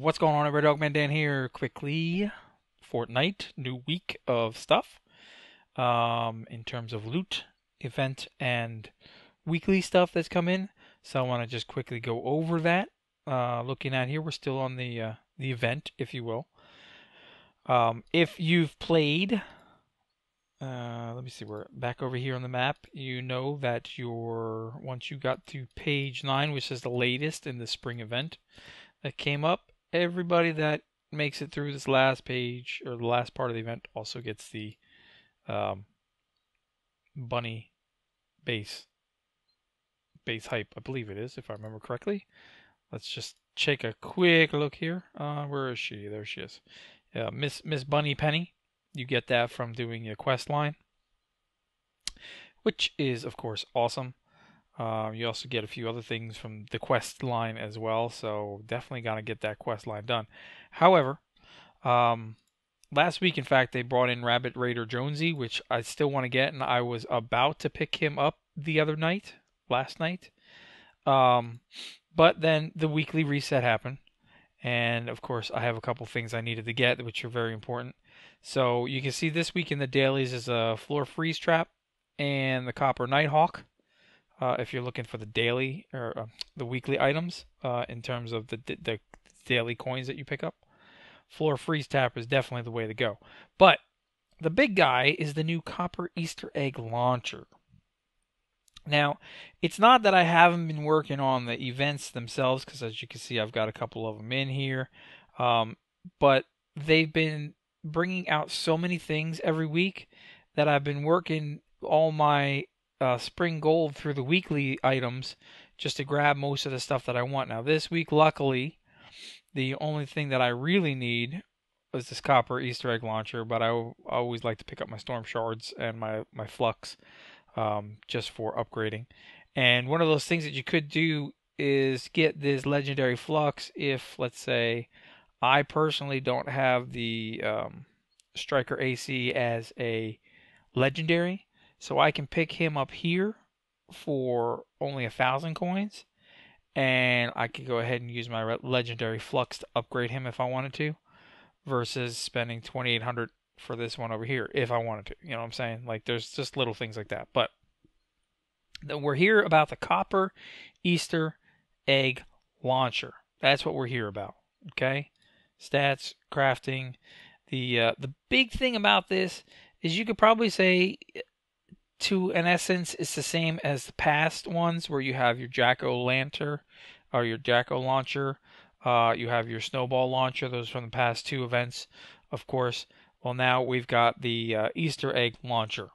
What's going on, everybody? DogMan Dan here. Quickly, Fortnite, new week of stuff. In terms of loot, event, and weekly stuff that's come in. So I want to just quickly go over that. Looking at here, we're still on the event, if you will. If you've played, let me see, we're back over here on the map. You know that once you got to page 9, which is the latest in the spring event that came up. Everybody that makes it through this last page or the last part of the event also gets the bunny base hype. I believe it is, if I remember correctly. Let's just take a quick look here. Where is she? There she is. Miss Bunny Penny. You get that from doing your quest line, which is of course awesome. You also get a few other things from the quest line as well, so definitely got to get that quest line done. However, last week, in fact, they brought in Rabbit Raider Jonesy, which I still want to get, and I was about to pick him up last night. But then the weekly reset happened, and of course, I have a couple things I needed to get, which are very important. So you can see this week in the dailies is a Floor Freeze Trap and the Copper Nighthawk. If you're looking for the daily or the weekly items in terms of the daily coins that you pick up, Floor Freeze Tap is definitely the way to go. But the big guy is the new Copper Easter Egg Launcher. Now, it's not that I haven't been working on the events themselves, because as you can see, I've got a couple of them in here. But they've been bringing out so many things every week that I've been working all my spring gold through the weekly items just to grab most of the stuff that I want. Now this week, luckily, the only thing that I really need was this Copper Easter Egg Launcher, but I always like to pick up my Storm Shards and my Flux just for upgrading. And one of those things that you could do is get this Legendary Flux if, let's say, I personally don't have the Striker AC as a Legendary. So I can pick him up here for only 1,000 coins, and I could go ahead and use my Legendary Flux to upgrade him if I wanted to, versus spending 2,800 for this one over here if I wanted to. You know what I'm saying? Like, there's just little things like that. But we're here about the Copper Easter Egg Launcher. That's what we're here about. Okay? Stats, crafting. The big thing about this is you could probably say, to an essence, it's the same as the past ones where you have your Jack-O-Lantern or your Jack-O-Launcher. You have your Snowball Launcher. Those from the past two events, of course. Well, now we've got the Easter Egg Launcher.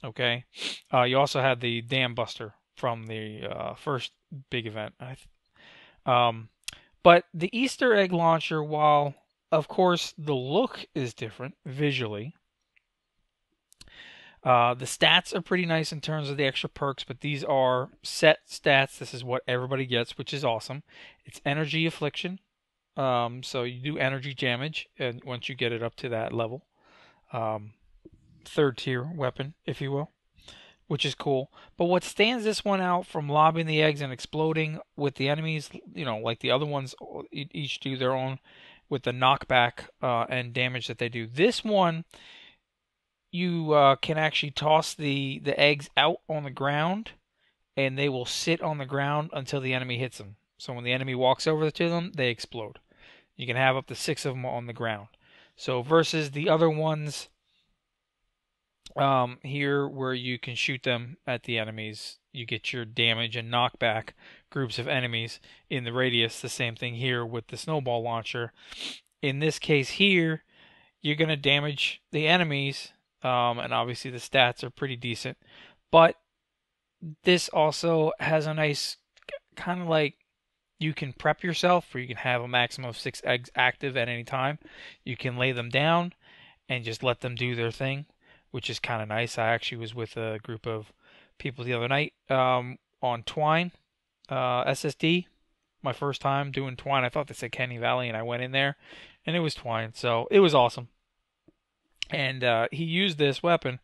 Okay. You also had the Dam Buster from the first big event. But the Easter Egg Launcher, while of course the look is different visually, the stats are pretty nice in terms of the extra perks, but these are set stats. This is what everybody gets, which is awesome. It's Energy Affliction, so you do energy damage, and once you get it up to that level, third tier weapon, if you will, which is cool. But what stands this one out from lobbing the eggs and exploding with the enemies, like the other ones each do their own with the knockback and damage that they do. This one, you can actually toss the eggs out on the ground, and they will sit on the ground until the enemy hits them. So when the enemy walks over to them, they explode. You can have up to 6 of them on the ground. So versus the other ones here where you can shoot them at the enemies, you get your damage and knockback groups of enemies in the radius. The same thing here with the Snowball Launcher. In this case here, you're going to damage the enemies. And obviously the stats are pretty decent. But this also has a nice kind of like, you can prep yourself where you can have a maximum of 6 eggs active at any time. You can lay them down and just let them do their thing, which is kind of nice. I actually was with a group of people the other night on Twine SSD. My first time doing Twine. I thought they said Kenny Valley, and I went in there, and it was Twine. So it was awesome. And he used this weapon.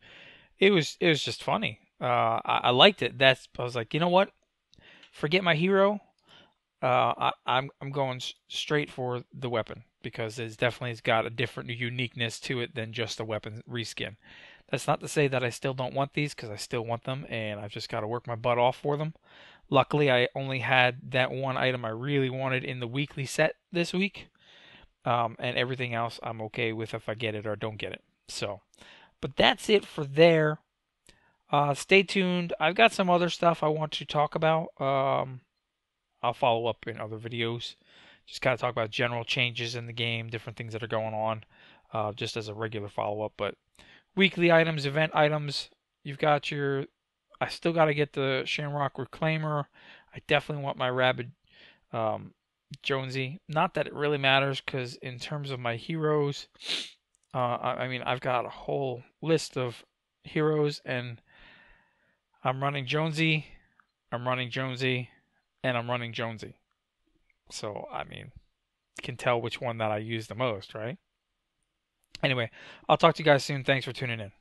It was just funny. I liked it. I was like, you know what? Forget my hero. I'm going straight for the weapon because it's definitely got a different uniqueness to it than just a weapon reskin. That's not to say that I still don't want these because I still want them and I've just got to work my butt off for them. Luckily, I only had that one item I really wanted in the weekly set this week, and everything else I'm okay with if I get it or don't get it. So, but that's it for there. Stay tuned. I've got some other stuff I want to talk about. I'll follow up in other videos. Just kind of talk about general changes in the game, different things that are going on, just as a regular follow up. But weekly items, event items, you've got your. I still got to get the Shamrock Reclaimer. I definitely want my Rabid Jonesy. Not that it really matters, because in terms of my heroes, I mean, I've got a whole list of heroes, and I'm running Jonesy, I'm running Jonesy, and I'm running Jonesy. So, I mean, you can tell which one that I use the most, right? Anyway, I'll talk to you guys soon. Thanks for tuning in.